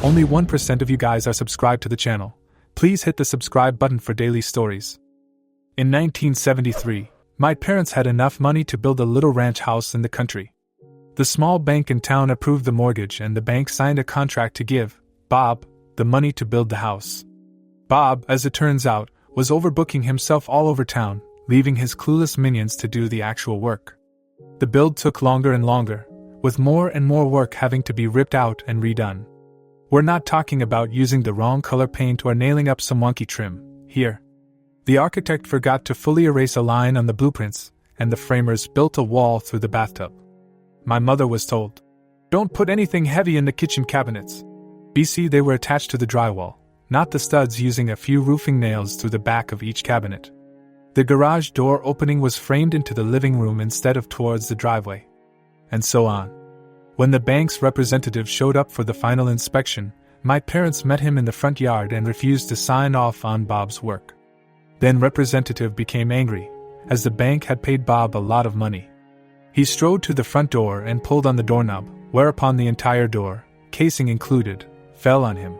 Only 1% of you guys are subscribed to the channel. Please hit the subscribe button for daily stories. In 1973, my parents had enough money to build a little ranch house in the country. The small bank in town approved the mortgage and the bank signed a contract to give Bob the money to build the house. Bob, as it turns out, was overbooking himself all over town, leaving his clueless minions to do the actual work. The build took longer and longer, with more and more work having to be ripped out and redone. We're not talking about using the wrong color paint or nailing up some wonky trim here. The architect forgot to fully erase a line on the blueprints, and the framers built a wall through the bathtub. My mother was told, "Don't put anything heavy in the kitchen cabinets." BC they were attached to the drywall, not the studs, using a few roofing nails through the back of each cabinet. The garage door opening was framed into the living room instead of towards the driveway. And so on. When the bank's representative showed up for the final inspection, my parents met him in the front yard and refused to sign off on Bob's work. Then representative became angry, as the bank had paid Bob a lot of money. He strode to the front door and pulled on the doorknob, whereupon the entire door, casing included, fell on him.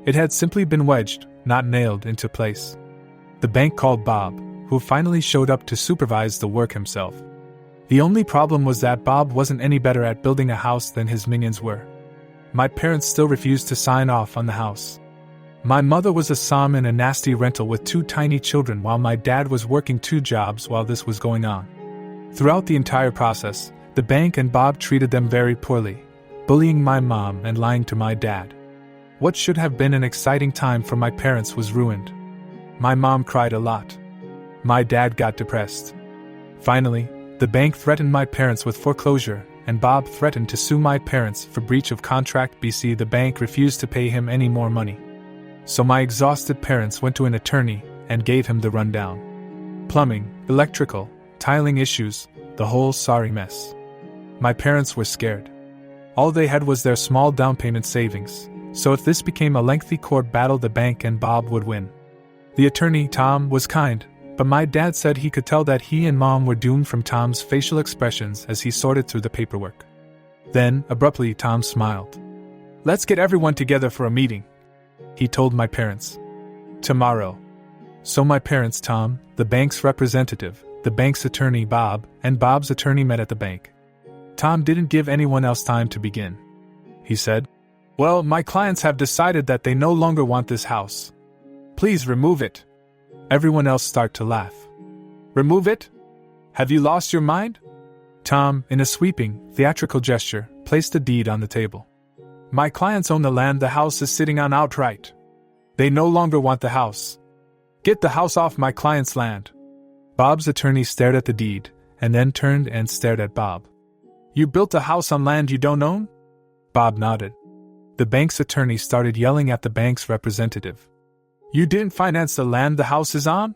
It had simply been wedged, not nailed into place. The bank called Bob, who finally showed up to supervise the work himself. The only problem was that Bob wasn't any better at building a house than his minions were. My parents still refused to sign off on the house. My mother was a som in a nasty rental with 2 tiny children, while my dad was working 2 jobs while this was going on. Throughout the entire process, the bank and Bob treated them very poorly, bullying my mom and lying to my dad. What should have been an exciting time for my parents was ruined. My mom cried a lot. My dad got depressed. Finally, the bank threatened my parents with foreclosure, and Bob threatened to sue my parents for breach of contract. BC the bank refused to pay him any more money. So my exhausted parents went to an attorney and gave him the rundown. Plumbing, electrical, tiling issues, the whole sorry mess. My parents were scared. All they had was their small down payment savings, so if this became a lengthy court battle, the bank and Bob would win. The attorney, Tom, was kind, but my dad said he could tell that he and Mom were doomed from Tom's facial expressions as he sorted through the paperwork. Then, abruptly, Tom smiled. "Let's get everyone together for a meeting," he told my parents. "Tomorrow." So my parents, Tom, the bank's representative, the bank's attorney, Bob, and Bob's attorney met at the bank. Tom didn't give anyone else time to begin. He said, "Well, my clients have decided that they no longer want this house. Please remove it." Everyone else started to laugh. "Remove it? Have you lost your mind?" Tom, in a sweeping, theatrical gesture, placed a deed on the table. "My clients own the land the house is sitting on outright. They no longer want the house. Get the house off my client's land." Bob's attorney stared at the deed, and then turned and stared at Bob. "You built a house on land you don't own?" Bob nodded. The bank's attorney started yelling at the bank's representative. "You didn't finance the land the house is on?"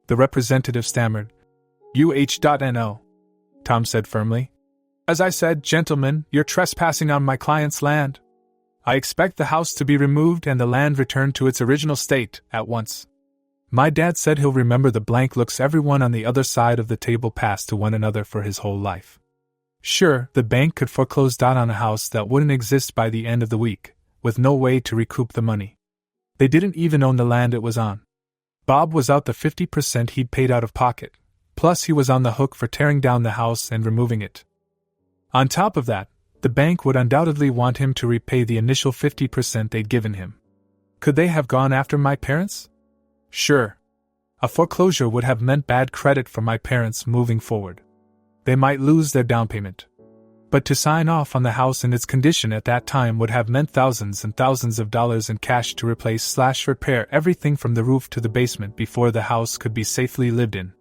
The representative stammered. "UH.NO," Tom said firmly. "As I said, gentlemen, you're trespassing on my client's land. I expect the house to be removed and the land returned to its original state at once." My dad said he'll remember the blank looks everyone on the other side of the table passed to one another for his whole life. Sure, the bank could foreclose on a house that wouldn't exist by the end of the week, with no way to recoup the money. They didn't even own the land it was on. Bob was out the 50% he'd paid out of pocket, plus he was on the hook for tearing down the house and removing it. On top of that, the bank would undoubtedly want him to repay the initial 50% they'd given him. Could they have gone after my parents? Sure. A foreclosure would have meant bad credit for my parents moving forward. They might lose their down payment. But to sign off on the house in its condition at that time would have meant thousands and thousands of dollars in cash to replace/repair everything from the roof to the basement before the house could be safely lived in.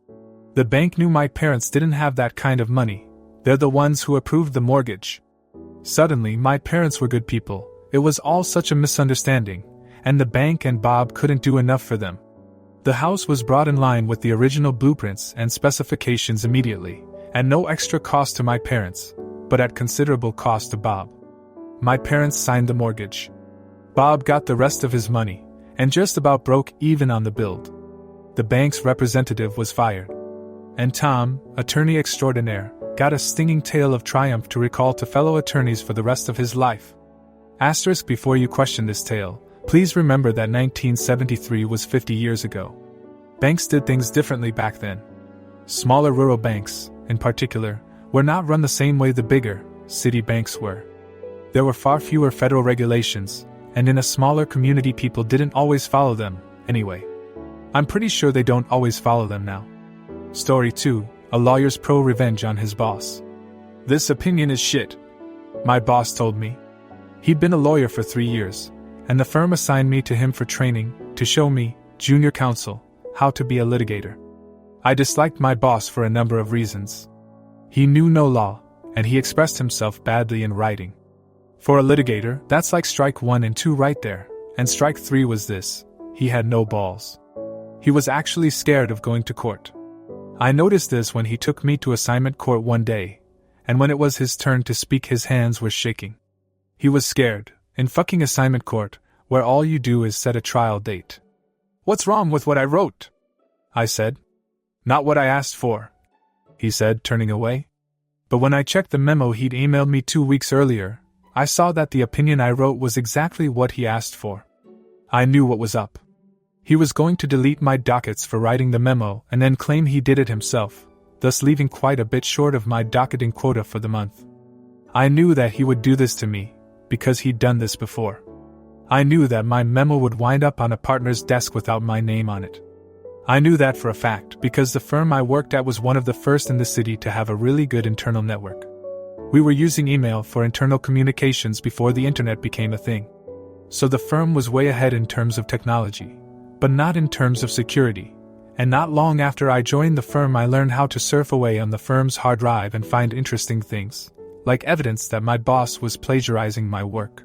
The bank knew my parents didn't have that kind of money. They're the ones who approved the mortgage. Suddenly, my parents were good people. It was all such a misunderstanding, and the bank and Bob couldn't do enough for them. The house was brought in line with the original blueprints and specifications immediately, and no extra cost to my parents, but at considerable cost to Bob. My parents signed the mortgage. Bob got the rest of his money, and just about broke even on the build. The bank's representative was fired. And Tom, attorney extraordinaire, got a stinging tale of triumph to recall to fellow attorneys for the rest of his life. Asterisk before you question this tale, please remember that 1973 was 50 years ago. Banks did things differently back then. Smaller rural banks, in particular, were not run the same way the bigger, city banks were. There were far fewer federal regulations, and in a smaller community people didn't always follow them, anyway. I'm pretty sure they don't always follow them now. Story 2, a lawyer's pro-revenge on his boss. This opinion is shit, my boss told me. He'd been a lawyer for 3 years, and the firm assigned me to him for training, to show me, junior counsel, how to be a litigator. I disliked my boss for a number of reasons. He knew no law, and he expressed himself badly in writing. For a litigator, that's like strike 1 and 2 right there, and strike 3 was this: he had no balls. He was actually scared of going to court. I noticed this when he took me to assignment court one day, and when it was his turn to speak his hands were shaking. He was scared, in fucking assignment court, where all you do is set a trial date. "What's wrong with what I wrote?" I said. "Not what I asked for," he said, turning away. But when I checked the memo he'd emailed me 2 weeks earlier, I saw that the opinion I wrote was exactly what he asked for. I knew what was up. He was going to delete my dockets for writing the memo and then claim he did it himself, thus leaving quite a bit short of my docketing quota for the month. I knew that he would do this to me, because he'd done this before. I knew that my memo would wind up on a partner's desk without my name on it. I knew that for a fact because the firm I worked at was one of the first in the city to have a really good internal network. We were using email for internal communications before the internet became a thing. So the firm was way ahead in terms of technology, but not in terms of security. And not long after I joined the firm, I learned how to surf away on the firm's hard drive and find interesting things, like evidence that my boss was plagiarizing my work.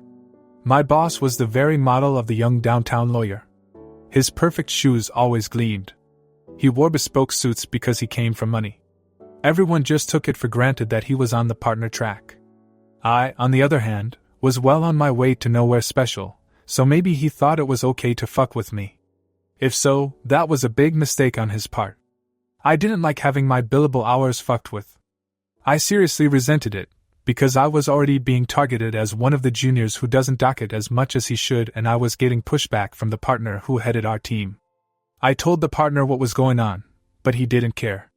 My boss was the very model of the young downtown lawyer. His perfect shoes always gleamed. He wore bespoke suits because he came from money. Everyone just took it for granted that he was on the partner track. I, on the other hand, was well on my way to nowhere special, so maybe he thought it was okay to fuck with me. If so, that was a big mistake on his part. I didn't like having my billable hours fucked with. I seriously resented it, because I was already being targeted as one of the juniors who doesn't docket as much as he should, and I was getting pushback from the partner who headed our team. I told the partner what was going on, but he didn't care.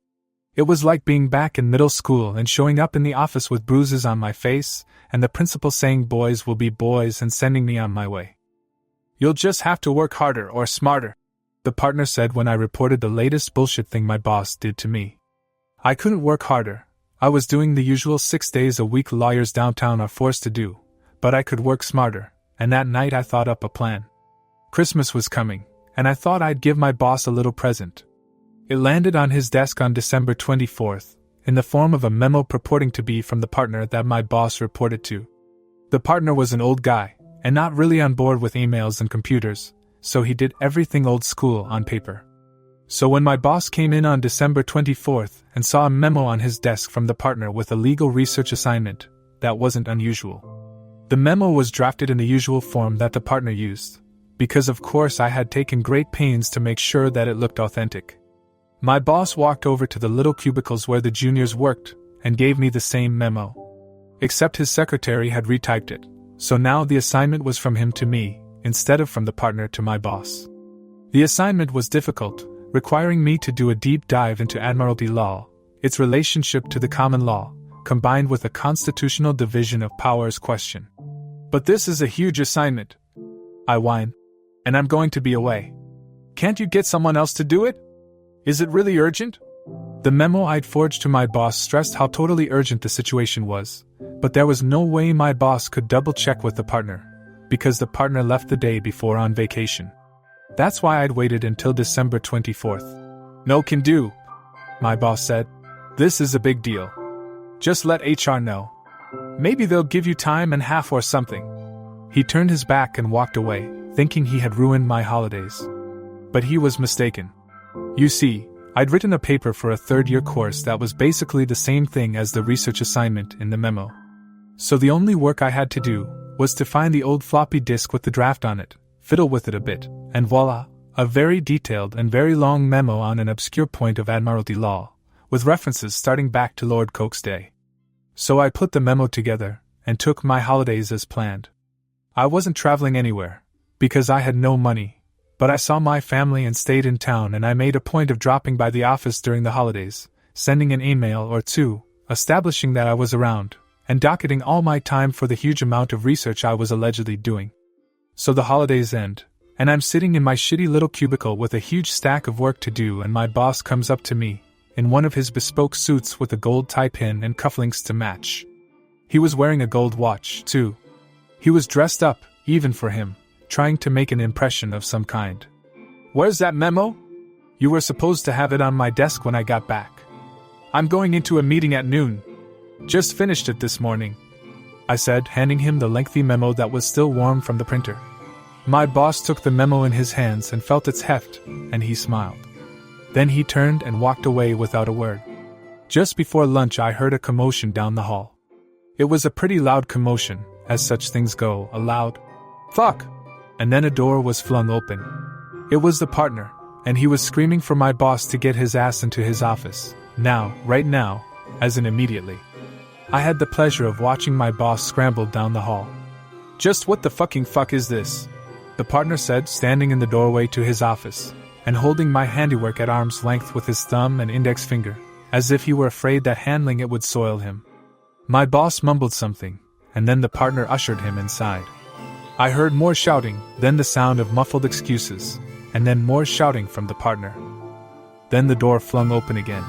It was like being back in middle school and showing up in the office with bruises on my face, and the principal saying boys will be boys and sending me on my way. "You'll just have to work harder or smarter," the partner said when I reported the latest bullshit thing my boss did to me. I couldn't work harder. I was doing the usual 6 days a week lawyers downtown are forced to do, but I could work smarter, and that night I thought up a plan. Christmas was coming, and I thought I'd give my boss a little present. It landed on his desk on December 24th, in the form of a memo purporting to be from the partner that my boss reported to. The partner was an old guy, and not really on board with emails and computers, so he did everything old school on paper. So when my boss came in on December 24th and saw a memo on his desk from the partner with a legal research assignment, that wasn't unusual. The memo was drafted in the usual form that the partner used, because of course I had taken great pains to make sure that it looked authentic. My boss walked over to the little cubicles where the juniors worked and gave me the same memo. Except his secretary had retyped it, so now the assignment was from him to me, instead of from the partner to my boss. The assignment was difficult, requiring me to do a deep dive into admiralty law, its relationship to the common law, combined with a constitutional division of powers question. "But this is a huge assignment," I whine, "and I'm going to be away. Can't you get someone else to do it? Is it really urgent?" The memo I'd forged to my boss stressed how totally urgent the situation was, but there was no way my boss could double-check with the partner, because the partner left the day before on vacation. That's why I'd waited until December 24th. "No can do," my boss said. "This is a big deal. Just let HR know. Maybe they'll give you time and half or something." He turned his back and walked away, thinking he had ruined my holidays. But he was mistaken. You see, I'd written a paper for a third-year course that was basically the same thing as the research assignment in the memo. So the only work I had to do was to find the old floppy disk with the draft on it, fiddle with it a bit, and voila, a very detailed and very long memo on an obscure point of admiralty law, with references starting back to Lord Coke's day. So I put the memo together, and took my holidays as planned. I wasn't traveling anywhere, because I had no money, but I saw my family and stayed in town, and I made a point of dropping by the office during the holidays, sending an email or two, establishing that I was around, and docketing all my time for the huge amount of research I was allegedly doing. So the holidays end, and I'm sitting in my shitty little cubicle with a huge stack of work to do, and my boss comes up to me, in one of his bespoke suits with a gold tie pin and cufflinks to match. He was wearing a gold watch, too. He was dressed up, even for him, trying to make an impression of some kind. "Where's that memo? You were supposed to have it on my desk when I got back. I'm going into a meeting at noon. Just finished it this morning," I said, handing him the lengthy memo that was still warm from the printer. My boss took the memo in his hands and felt its heft, and he smiled. Then he turned and walked away without a word. Just before lunch I heard a commotion down the hall. It was a pretty loud commotion, as such things go, a loud "fuck!" And then a door was flung open. It was the partner, and he was screaming for my boss to get his ass into his office, now, right now, as in immediately. I had the pleasure of watching my boss scramble down the hall. "Just what the fucking fuck is this?" the partner said, standing in the doorway to his office, and holding my handiwork at arm's length with his thumb and index finger, as if he were afraid that handling it would soil him. My boss mumbled something, and then the partner ushered him inside. I heard more shouting, then the sound of muffled excuses, and then more shouting from the partner. Then the door flung open again.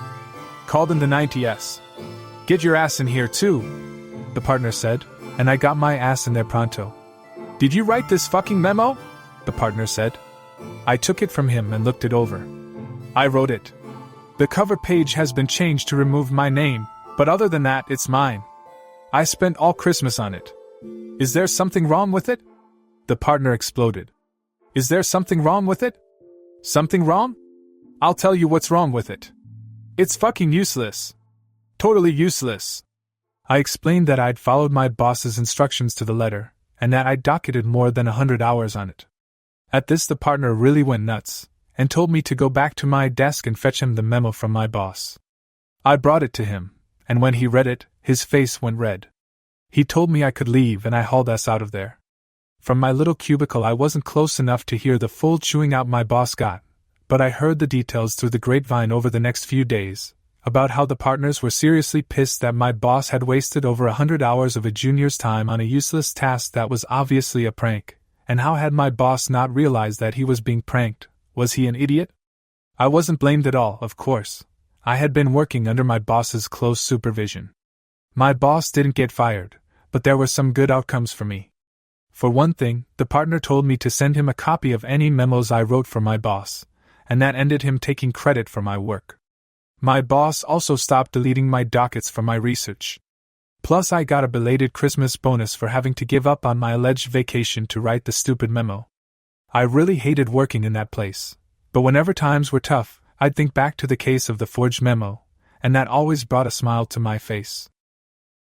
"Called in the 90s. Get your ass in here too," the partner said, and I got my ass in there pronto. "Did you write this fucking memo?" the partner said. I took it from him and looked it over. "I wrote it. The cover page has been changed to remove my name, but other than that, it's mine. I spent all Christmas on it. Is there something wrong with it?" The partner exploded. "Is there something wrong with it? Something wrong? I'll tell you what's wrong with it. It's fucking useless. Totally useless." I explained that I'd followed my boss's instructions to the letter, and that I'd docketed more than 100 hours on it. At this the partner really went nuts, and told me to go back to my desk and fetch him the memo from my boss. I brought it to him, and when he read it, his face went red. He told me I could leave, and I hauled us out of there. From my little cubicle I wasn't close enough to hear the full chewing out my boss got, but I heard the details through the grapevine over the next few days, about how the partners were seriously pissed that my boss had wasted over 100 hours of a junior's time on a useless task that was obviously a prank, and how had my boss not realized that he was being pranked? Was he an idiot? I wasn't blamed at all, of course. I had been working under my boss's close supervision. My boss didn't get fired, but there were some good outcomes for me. For one thing, the partner told me to send him a copy of any memos I wrote for my boss, and that ended him taking credit for my work. My boss also stopped deleting my dockets from my research. Plus I got a belated Christmas bonus for having to give up on my alleged vacation to write the stupid memo. I really hated working in that place, but whenever times were tough, I'd think back to the case of the forged memo, and that always brought a smile to my face.